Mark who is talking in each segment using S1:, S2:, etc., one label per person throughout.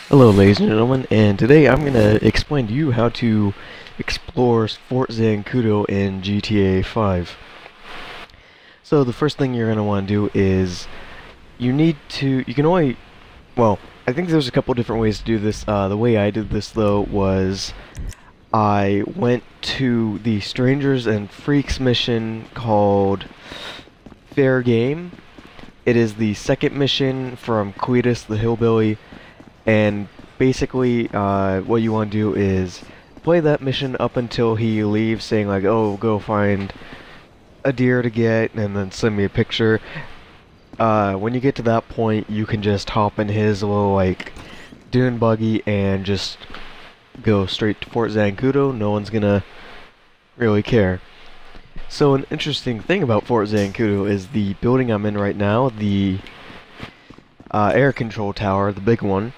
S1: Hello ladies and gentlemen, and today I'm going to explain to you how to explore Fort Zancudo in GTA 5. So the first thing you're going to want to do is, you can only, well, I think there's a couple different ways to do this. The way I did this though was, I went to the Strangers and Freaks mission called Fair Game. It is the second mission from Cletus the Hillbilly. And basically, what you want to do is play that mission up until he leaves, saying like, "Oh, go find a deer to get, and then send me a picture." When you get to that point, you can just hop in his little like dune buggy and just go straight to Fort Zancudo. No one's gonna really care. So an interesting thing about Fort Zancudo is the building I'm in right now, the air control tower, the big one.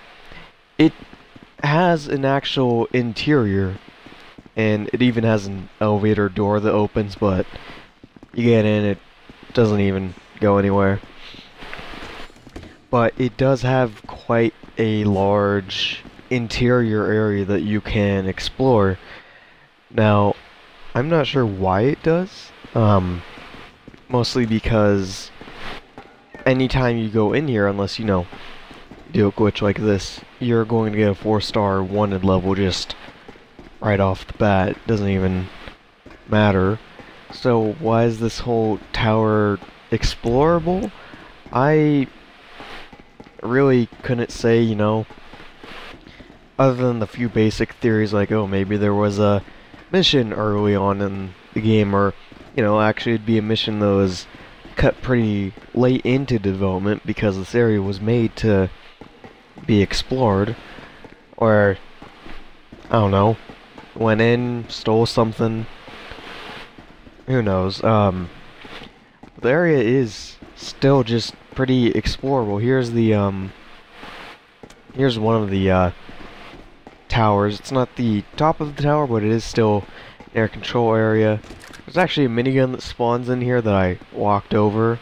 S1: It has an actual interior, and it even has an elevator door that opens, but you get in, it doesn't even go anywhere. But it does have quite a large interior area that you can explore. Now, I'm not sure why it does, mostly because anytime you go in here, unless you do a glitch like this, you're going to get a 4-star wanted level just right off the bat. It doesn't even matter. So why is this whole tower explorable? I really couldn't say, other than the few basic theories like, oh, maybe there was a mission early on in the game, or, actually it'd be a mission that was cut pretty late into development because this area was made to be explored, or I don't know, went in, stole something, who knows. The area is still just pretty explorable. Here's the here's one of the towers. It's not the top of the tower, but it is still an air control area. There's actually a minigun that spawns in here that I walked over,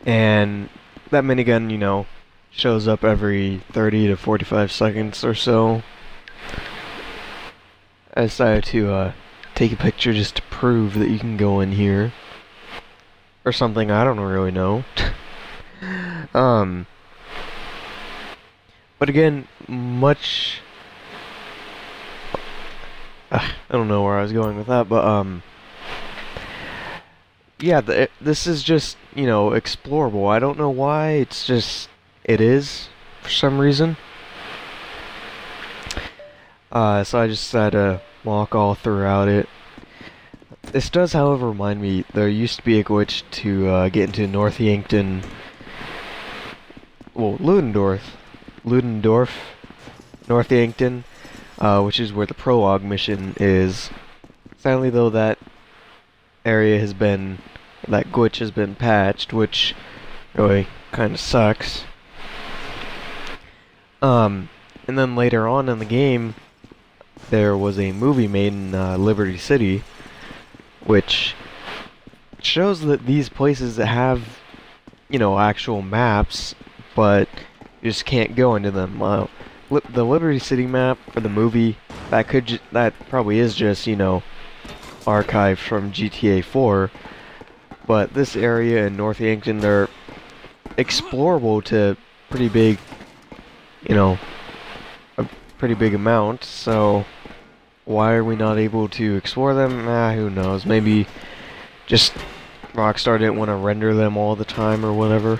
S1: and that minigun, shows up every 30 to 45 seconds or so. I decided to take a picture just to prove that you can go in here. Or something, I don't really know. But again, I don't know where I was going with that, but yeah, this is just, explorable. I don't know why, it's just, it is, for some reason. So I just decided to walk all throughout it. This does, however, remind me, there used to be a glitch to get into North Yankton, well, Ludendorff, North Yankton, which is where the prologue mission is. Sadly, though, that glitch has been patched, which really kind of sucks. And then later on in the game, there was a movie made in Liberty City, which shows that these places have, actual maps, but you just can't go into them. The Liberty City map for the movie, that probably is just, archived from GTA 4, but this area in North Yankton, they're explorable to pretty big, a pretty big amount, so why are we not able to explore them? Who knows, maybe just Rockstar didn't want to render them all the time or whatever.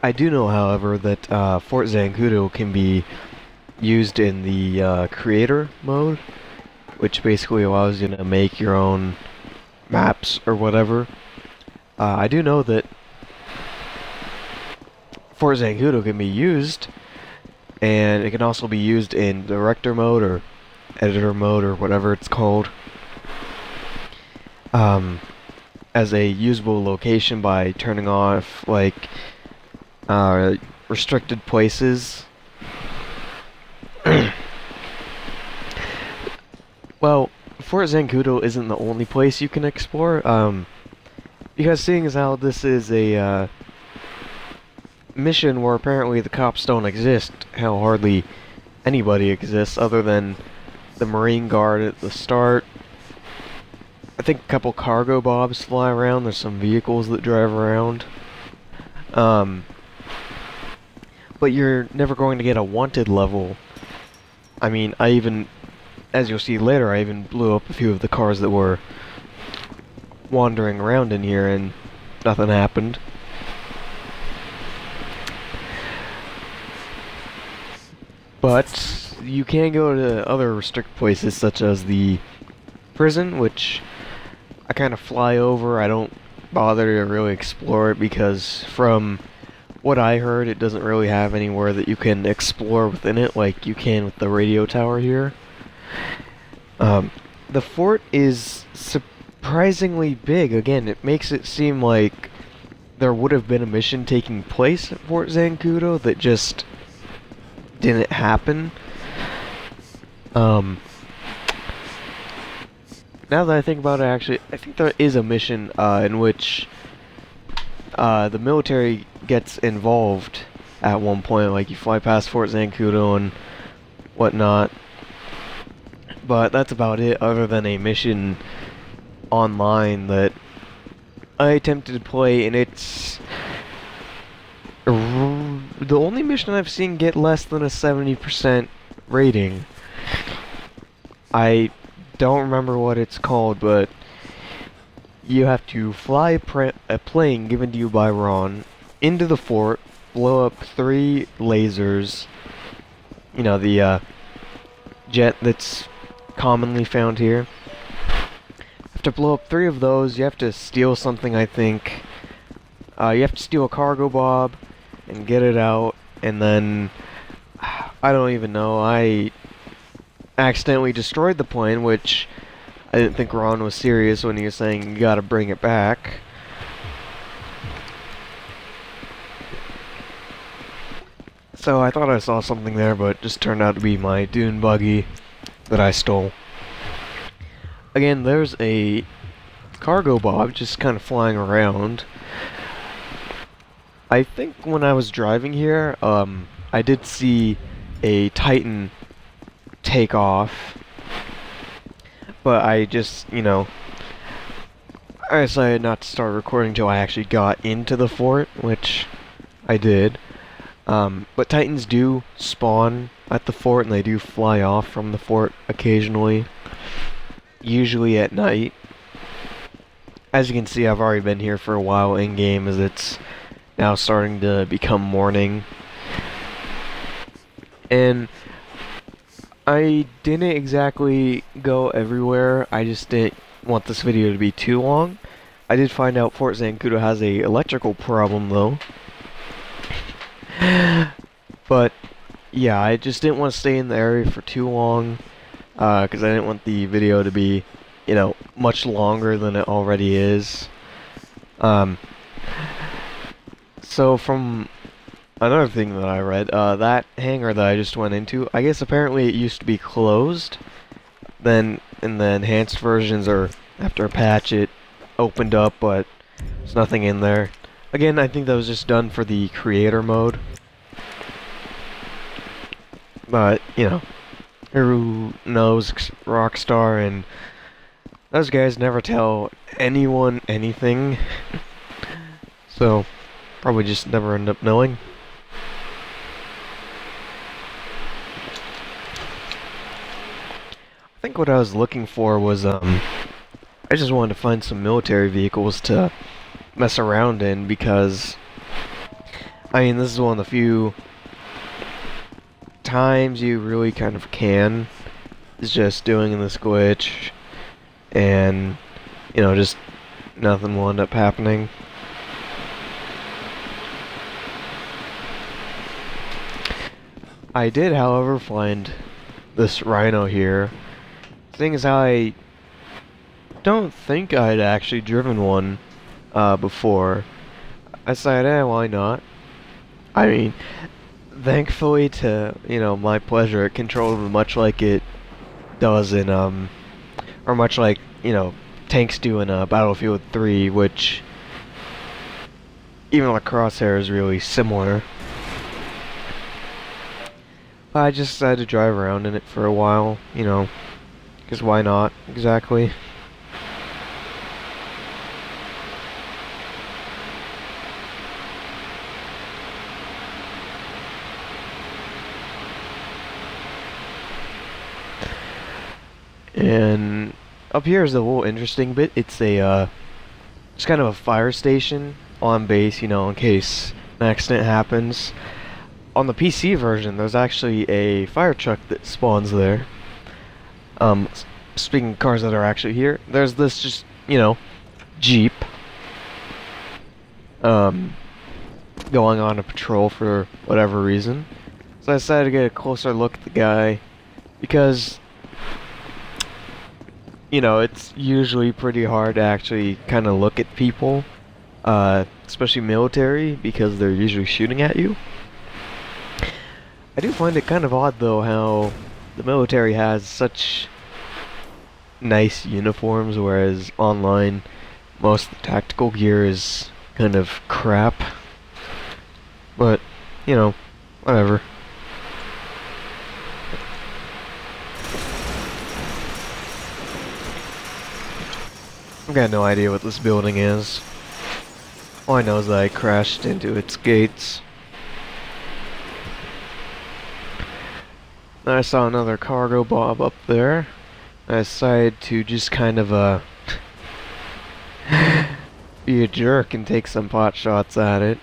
S1: I do know, however, that Fort Zancudo can be used in the creator mode, which basically allows you to make your own maps or whatever. I do know that Fort Zancudo can be used, and it can also be used in director mode or editor mode or whatever it's called, as a usable location by turning off like restricted places Well, Fort Zancudo isn't the only place you can explore, because seeing as how this is a mission where apparently the cops don't exist, how hardly anybody exists other than the Marine Guard at the start. I think a couple cargo bobs fly around, there's some vehicles that drive around. But you're never going to get a wanted level. I mean, as you'll see later, I even blew up a few of the cars that were wandering around in here and nothing happened. But you can go to other restricted places such as the prison, which I kind of fly over. I don't bother to really explore it because from what I heard, it doesn't really have anywhere that you can explore within it like you can with the radio tower here. The fort is surprisingly big. Again, it makes it seem like there would have been a mission taking place at Fort Zancudo that just didn't happen. Now that I think about it, actually, I think there is a mission in which the military gets involved at one point, like you fly past Fort Zancudo and whatnot. But that's about it, other than a mission online that I attempted to play, and it's the only mission I've seen get less than a 70% rating. I don't remember what it's called, but you have to fly a plane given to you by Ron into the fort, blow up 3 lasers, you know, the jet that's commonly found here. You have to blow up 3 of those. You have to steal something, I think. You have to steal a cargo bob and get it out, and then I don't even know. I accidentally destroyed the plane, which I didn't think Ron was serious when he was saying you gotta bring it back. So I thought I saw something there, but it just turned out to be my dune buggy that I stole. Again, there's a cargo bob just kind of flying around. I think when I was driving here, I did see a Titan take off, but I just, you know, I decided not to start recording until I actually got into the fort, which I did. But Titans do spawn at the fort, and they do fly off from the fort occasionally, usually at night. As you can see, I've already been here for a while in-game, as it's now starting to become morning. And I didn't exactly go everywhere. I just didn't want this video to be too long. I did find out Fort Zancudo has a electrical problem though. But yeah, I just didn't want to stay in the area for too long, because I didn't want the video to be, you know, much longer than it already is. So from another thing that I read, that hangar that I just went into, I guess apparently it used to be closed. Then in the enhanced versions, or after a patch, it opened up, but there's nothing in there. Again, I think that was just done for the creator mode. But, you know, who knows, Rockstar and those guys never tell anyone anything. So, probably just never end up knowing. I think what I was looking for was, I just wanted to find some military vehicles to mess around in, because I mean, this is one of the few times you really kind of can, is just doing this glitch and, you know, just nothing will end up happening. I did, however, find this rhino here. Thing is, I don't think I'd actually driven one before. I decided, why not? I mean, thankfully to, you know, my pleasure, it controlled much like it does in or much like, you know, tanks do in Battlefield 3, which even the crosshair is really similar. I just decided to drive around in it for a while, you know, because why not, exactly. And up here is a little interesting bit. It's a, it's kind of a fire station on base, you know, in case an accident happens. On the PC version, there's actually a fire truck that spawns there. Speaking of cars that are actually here, there's this just, you know, Jeep. Going on a patrol for whatever reason. So I decided to get a closer look at the guy, because, you know, it's usually pretty hard to actually kind of look at people, especially military, because they're usually shooting at you. I do find it kind of odd, though, how the military has such nice uniforms, whereas online, most of the tactical gear is kind of crap. But, you know, whatever. I've got no idea what this building is. All I know is that I crashed into its gates. I saw another cargo bob up there. I decided to just kind of be a jerk and take some pot shots at it.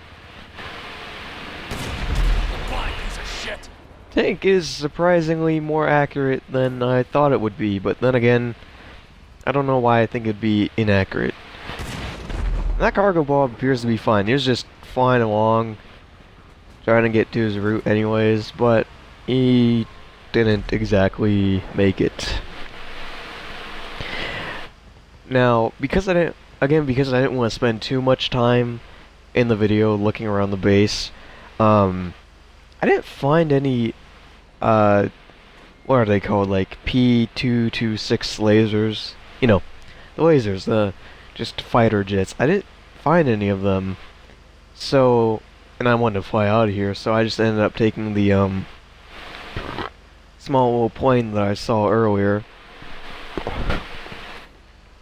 S1: Tank is surprisingly more accurate than I thought it would be, but then again, I don't know why I think it'd be inaccurate. That cargo bob appears to be fine. He was just flying along, trying to get to his route anyways, but he didn't exactly make it. Now, because I didn't want to spend too much time in the video looking around the base, I didn't find any, what are they called, like P226 lasers, you know, the lasers, the just fighter jets. I didn't find any of them, so, and I wanted to fly out of here, so I just ended up taking the, small little plane that I saw earlier,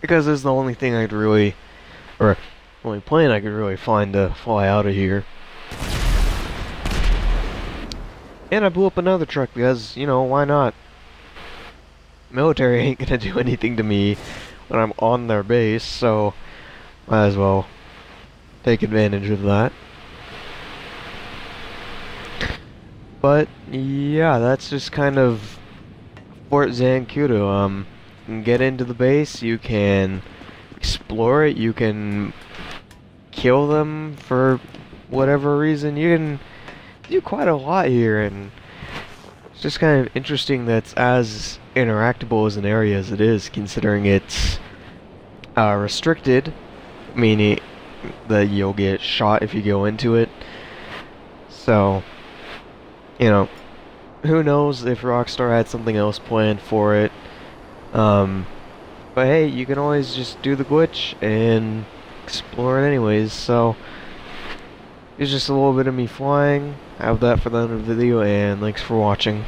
S1: because it's the only thing I could really, or only plane I could really find to fly out of here. And I blew up another truck because, you know, why not? Military ain't gonna do anything to me when I'm on their base, so might as well take advantage of that. But yeah, that's just kind of Fort Zancudo. You can get into the base, you can explore it, you can kill them for whatever reason. You can do quite a lot here, and it's just kind of interesting that it's as interactable as an area as it is, considering it's restricted, meaning that you'll get shot if you go into it. So, you know, who knows if Rockstar had something else planned for it. But hey, you can always just do the glitch and explore it anyways. So it's just a little bit of me flying. I have that for the end of the video, and thanks for watching.